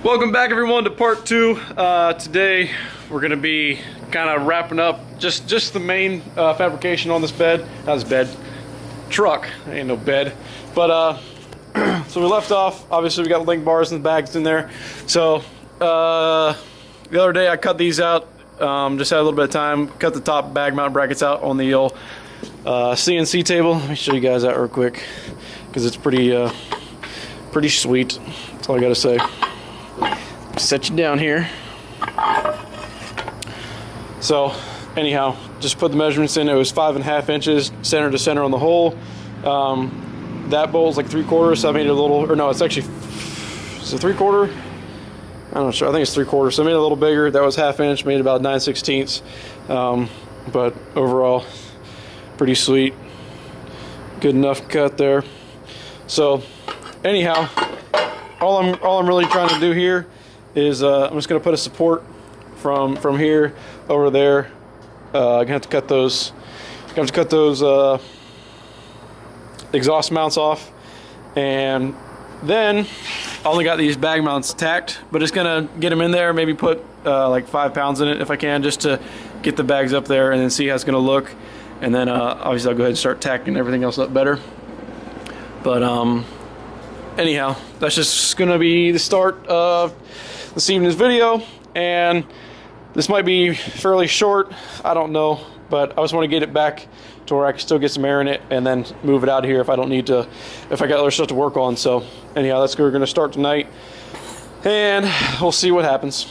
Welcome back everyone to part two. Today we're going to be kind of wrapping up just the main fabrication on this bed. Not this bed, truck. Ain't no bed. But so we left off, obviously we got link bars and bags in there. So the other day I cut these out, just had a little bit of time, cut the top bag mount brackets out on the old CNC table. Let me show you guys that real quick because it's pretty sweet. That's all I gotta say. Set you down here. So anyhow, just put the measurements in. It was 5.5 inches center to center on the hole. That bolt's like 3/4, so I made it a little, or no, it's actually, is it 3/4? I'm not sure, I think it's 3/4, so I made it a little bigger. That was 1/2 inch, made about 9/16. But overall, pretty sweet. Good enough cut there. So anyhow, all I'm really trying to do here is I'm just going to put a support from here over there. I'm gonna have to cut those. Exhaust mounts off, and then I only got these bag mounts tacked, but it's gonna get them in there. Maybe put like 5 pounds in it if I can, just to get the bags up there, and then see how it's gonna look. And then obviously I'll go ahead and start tacking everything else up better. But anyhow, that's just gonna be the start of this evening's video, and this might be fairly short, I don't know, but I just want to get it back to where I can still get some air in it and then move it out of here if I don't need to, if I got other stuff to work on. So anyhow, that's where we're going to start tonight, and we'll see what happens.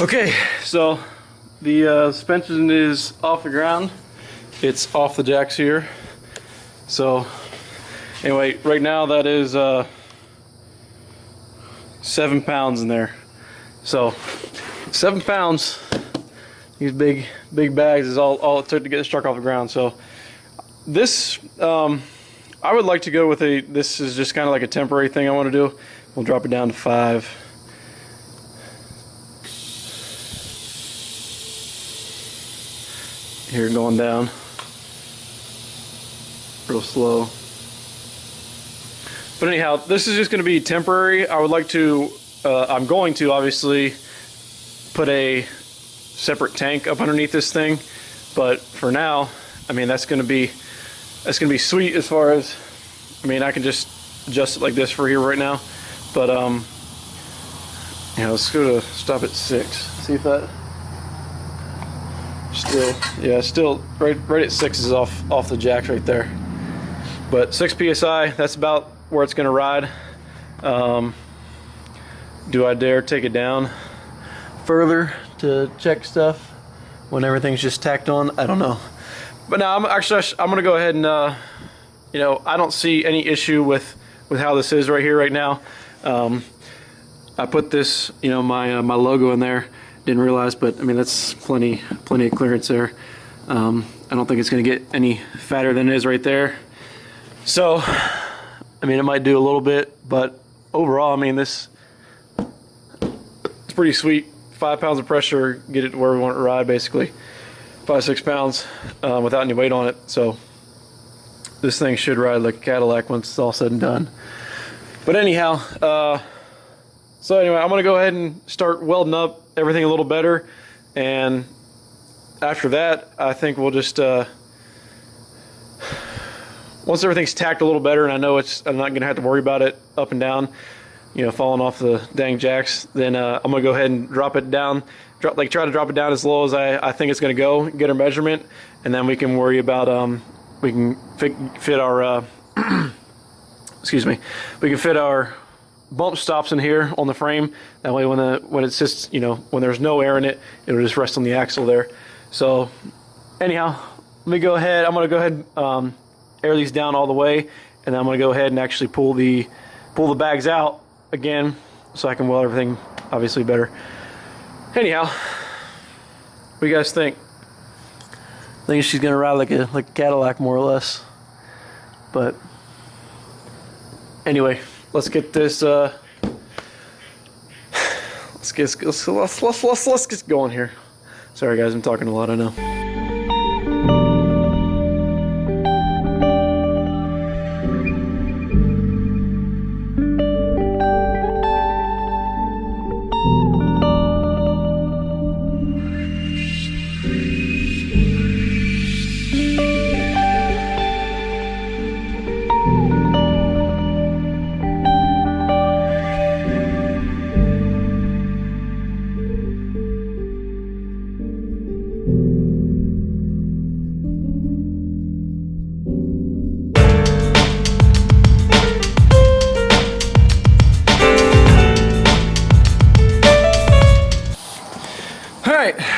Okay, so the suspension is off the ground. It's off the jacks here. So anyway, right now that is 7 pounds in there. So 7 pounds, these big bags is all it took to get this truck off the ground. So this, I would like to go with this is just kind of like a temporary thing I want to do. We'll drop it down to 5. Here, going down real slow. But anyhow, this is just going to be temporary. I would like to, I'm going to obviously put a separate tank up underneath this thing, but for now, I mean, that's going to be sweet as far as, I mean, I can just adjust it like this for here right now. But yeah, let's go to stop at 6. See if that. Still right at 6 is off the jacks right there. But 6 psi, that's about where it's gonna ride. Do I dare take it down further to check stuff when everything's just tacked on? I don't know. But now I'm gonna go ahead and you know, I don't see any issue with how this is right here right now. I put this, you know, my logo in there. Didn't realize, but I mean that's plenty of clearance there. I don't think it's going to get any fatter than it is right there. So, I mean, it might do a little bit, but overall, I mean, it's pretty sweet. 5 pounds of pressure, get it to where we want it to ride, basically. 5-6 pounds without any weight on it. So this thing should ride like a Cadillac once it's all said and done. But anyhow, so anyway, I'm gonna go ahead and start welding up everything a little better, and after that, I think we'll just once everything's tacked a little better, and I know I'm not gonna have to worry about it up and down, you know, falling off the dang jacks, then I'm gonna go ahead and drop it down, try to drop it down as low as I think it's gonna go, get our measurement, and then we can worry about we can fit our excuse me, we can fit our bump stops in here on the frame. That way when it sits, you know, when there's no air in it, it'll just rest on the axle there. So anyhow, let me go ahead, I'm gonna go ahead air these down all the way, and then I'm gonna go ahead and actually pull the bags out again so I can weld everything obviously better. Anyhow, what do you guys think? I think she's gonna ride like a Cadillac more or less. But anyway, let's get this let's get going here. Sorry guys, I'm talking a lot, I know.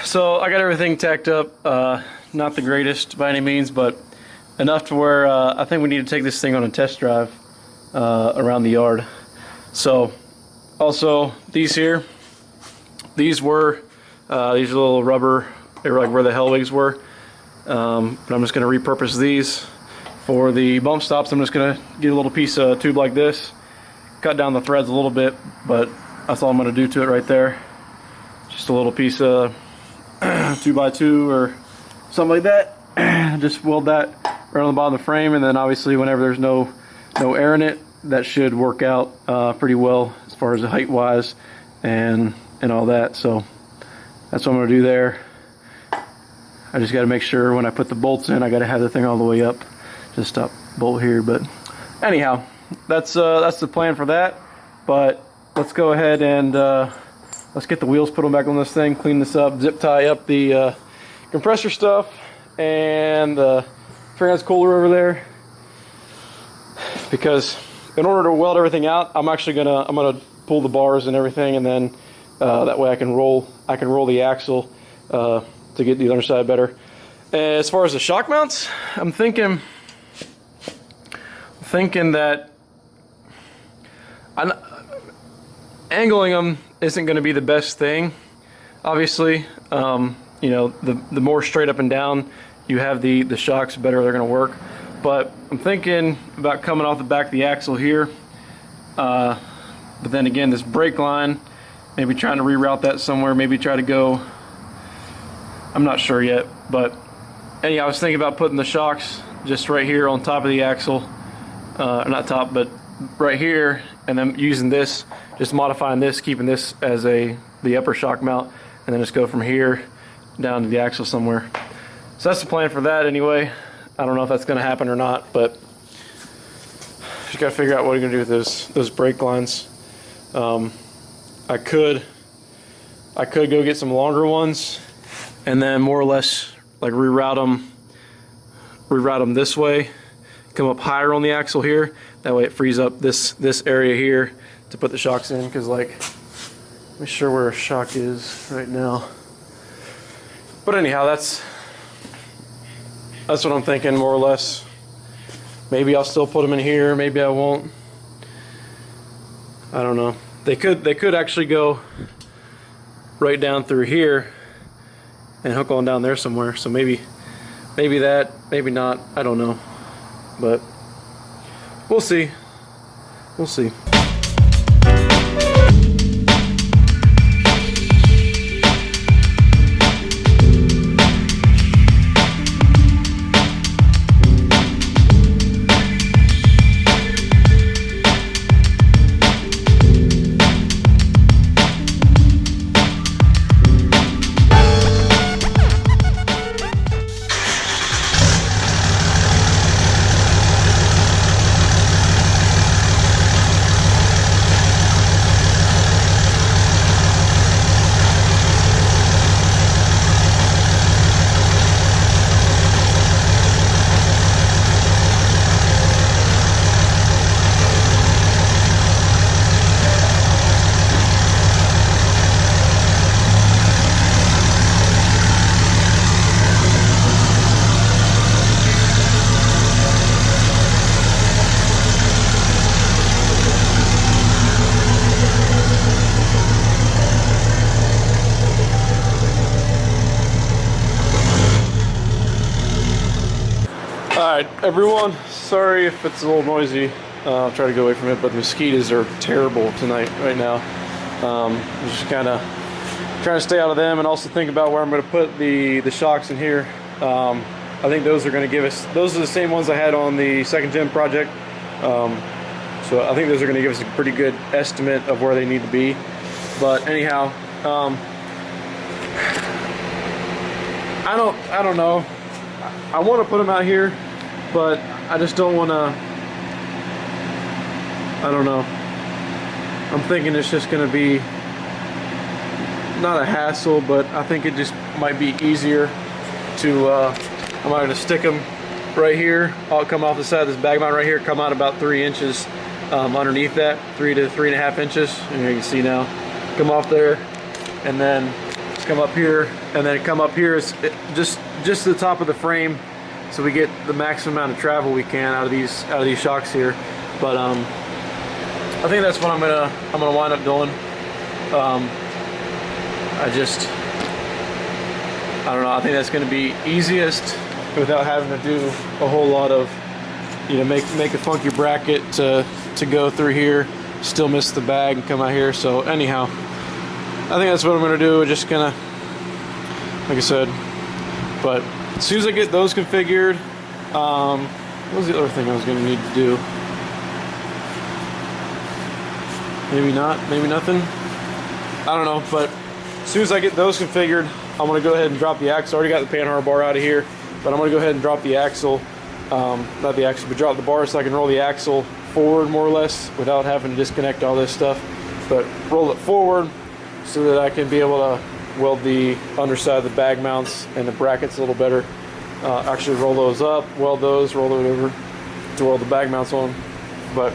So I got everything tacked up, not the greatest by any means, but enough to where I think we need to take this thing on a test drive around the yard. So also these here, these were little rubber, they were like where the Hellwigs were, but I'm just going to repurpose these for the bump stops. I'm just going to get a little piece of tube like this, cut down the threads a little bit, but that's all I'm going to do to it right there. Just a little piece of 2x2 or something like that. Just weld that right on the bottom of the frame, and then obviously whenever there's no air in it, that should work out pretty well as far as the height wise and all that. So that's what I'm going to do there. I just got to make sure when I put the bolts in, I got to have the thing all the way up. Just stop bolt here, but anyhow, that's the plan for that. But let's go ahead and let's get the wheels, put them back on this thing, clean this up, zip tie up the compressor stuff and the trans cooler over there. Because in order to weld everything out, I'm gonna pull the bars and everything, and then that way I can roll the axle to get the other side better. As far as the shock mounts, I'm thinking that angling them isn't going to be the best thing. Obviously, you know, the more straight up and down you have the shocks, the better they're going to work. But I'm thinking about coming off the back of the axle here. But then again, this brake line, maybe trying to reroute that somewhere, maybe try to go, I'm not sure yet. But anyhow, I was thinking about putting the shocks just right here on top of the axle. Not top, but right here, and then using this, just modifying this, keeping this as the upper shock mount, and then just go from here down to the axle somewhere. So that's the plan for that anyway. I don't know if that's going to happen or not, but just got to figure out what you're going to do with those brake lines. I could go get some longer ones and then more or less like reroute them this way, come up higher on the axle here. That way it frees up this area here to put the shocks in, because like, let me sure where a shock is right now. But anyhow, that's what I'm thinking more or less. Maybe I'll still put them in here, maybe I won't. I don't know. They could actually go right down through here and hook on down there somewhere. So maybe Maybe that, maybe not, I don't know. But we'll see. We'll see. Alright, everyone, sorry if it's a little noisy. I'll try to go away from it, but the mosquitoes are terrible tonight, right now. I'm just kind of trying to stay out of them and also think about where I'm going to put the shocks in here. I think those are going to give us, those are the same ones I had on the second gen project. So I think those are going to give us a pretty good estimate of where they need to be. But anyhow, I don't know. I want to put them out here, but I just don't want to, I don't know. I'm thinking it's just going to be not a hassle, but I think it just might be easier to, I'm going to stick them right here. I'll come off the side of this bag mount right here, come out about 3 inches underneath that, 3 to 3.5 inches. And you can see now, come off there, and then come up here, and then come up here is just the top of the frame, so we get the maximum amount of travel we can out of these shocks here. But I think that's what I'm gonna wind up doing. I don't know. I think that's gonna be easiest without having to do a whole lot of, you know, make a funky bracket to go through here, still miss the bag and come out here. So anyhow, I think that's what I'm gonna do. Just gonna, like I said, but as soon as I get those configured, what was the other thing I was gonna need to do? Maybe not, maybe nothing. I don't know, but as soon as I get those configured, I'm gonna go ahead and drop the axle. I already got the panhard bar out of here, but I'm gonna go ahead and drop the axle, not the axle, but drop the bar so I can roll the axle forward more or less without having to disconnect all this stuff. But roll it forward so that I can be able to weld the underside of the bag mounts and the brackets a little better. Actually roll those up, weld those, roll it over to weld the bag mounts on. But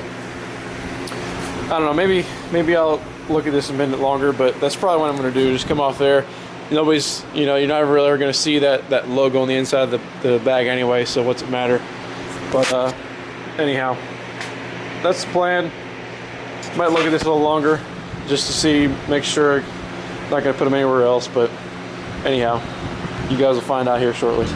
I don't know, maybe I'll look at this a minute longer, but that's probably what I'm gonna do. Just come off there. Nobody's, you know, you're not really ever gonna see that logo on the inside of the bag anyway, so what's it matter? But anyhow, that's the plan. Might look at this a little longer just to see, make sure. Not gonna put them anywhere else, but anyhow, you guys will find out here shortly.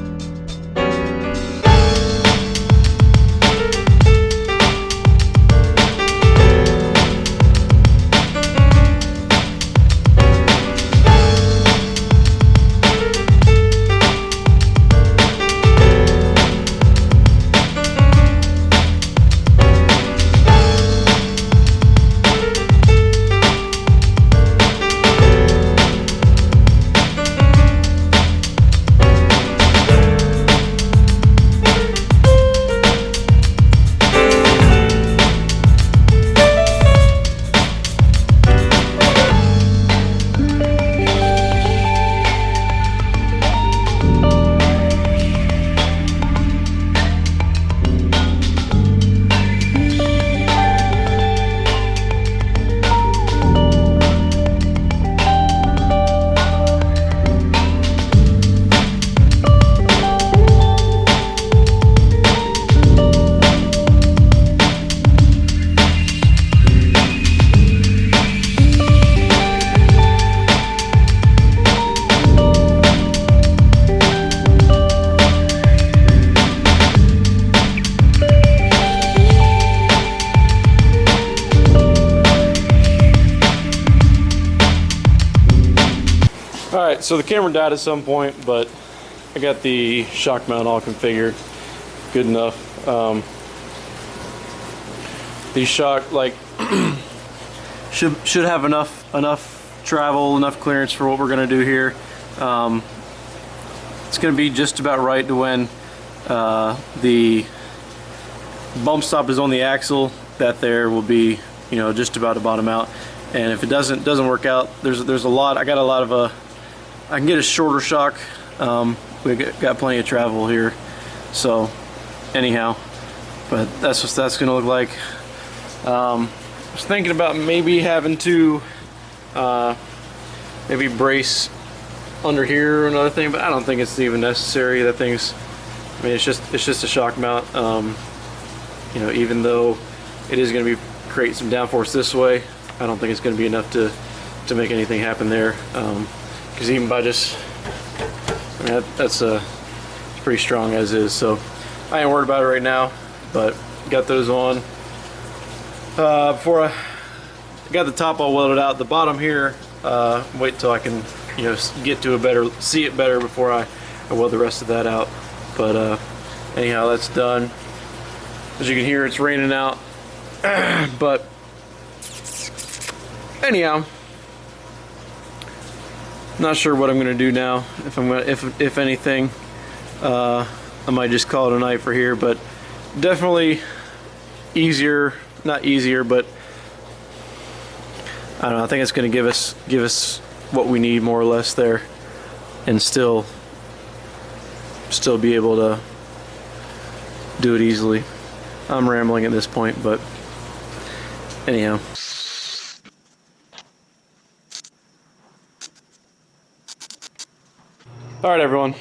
so the camera died at some point, but I got the shock mount all configured good enough. These shock like should have enough travel, enough clearance for what we're gonna do here. It's gonna be just about right to when the bump stop is on the axle. That there will be, you know, just about to bottom out. And if it doesn't work out, there's a lot. I got a lot of I can get a shorter shock. We got plenty of travel here. So anyhow, but that's what that's gonna look like. I was thinking about maybe having to maybe brace under here or another thing, but I don't think it's even necessary. That thing's, I mean, it's just a shock mount. You know, even though it is going to be create some downforce this way, I don't think it's going to be enough to make anything happen there. Because even by just, I mean, that's pretty strong as is. So I ain't worried about it right now. But got those on. Before I got the top all welded out, the bottom here, wait till I can, you know, get to a better, see it better before I weld the rest of that out. But anyhow, that's done. As you can hear, it's raining out. But anyhow, not sure what I'm gonna do now. If anything, I might just call it a night for here. But definitely easier, not easier, but I don't know. I think it's gonna give us what we need more or less there, and still be able to do it easily. I'm rambling at this point, but anyhow. Alright everyone,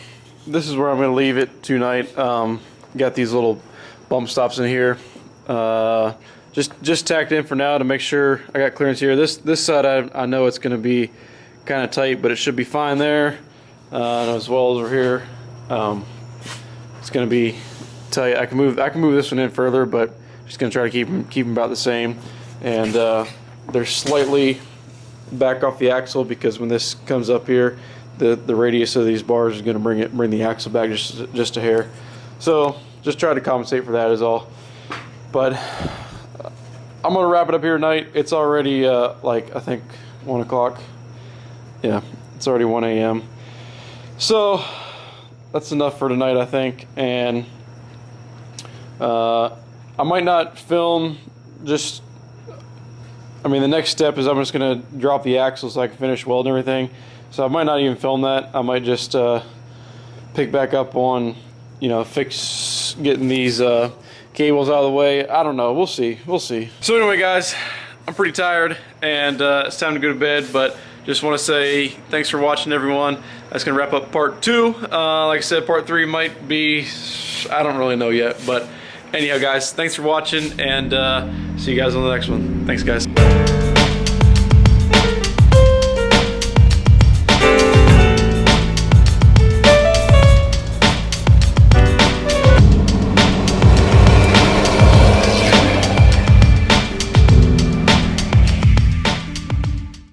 this is where I'm going to leave it tonight. Got these little bump stops in here. Just tacked in for now to make sure I got clearance here. This side I know it's going to be kind of tight, but it should be fine there. And as well as over here, it's going to be tight. I can move this one in further, but just going to try to keep them about the same. And they're slightly back off the axle because when this comes up here, the radius of these bars is going to bring the axle back just a hair. So just try to compensate for that is all. But I'm going to wrap it up here tonight. It's already like I think 1 o'clock. Yeah, it's already 1 a.m. So that's enough for tonight, I think. And I might not film just, I mean, the next step is I'm just going to drop the axle so I can finish welding everything. So I might not even film that. I might just pick back up on, you know, getting these cables out of the way. I don't know. We'll see. We'll see. So anyway, guys, I'm pretty tired and it's time to go to bed, but just want to say thanks for watching, everyone. That's going to wrap up part 2. Like I said, part 3 might be, I don't really know yet, but anyhow, guys, thanks for watching, and see you guys on the next one. Thanks, guys.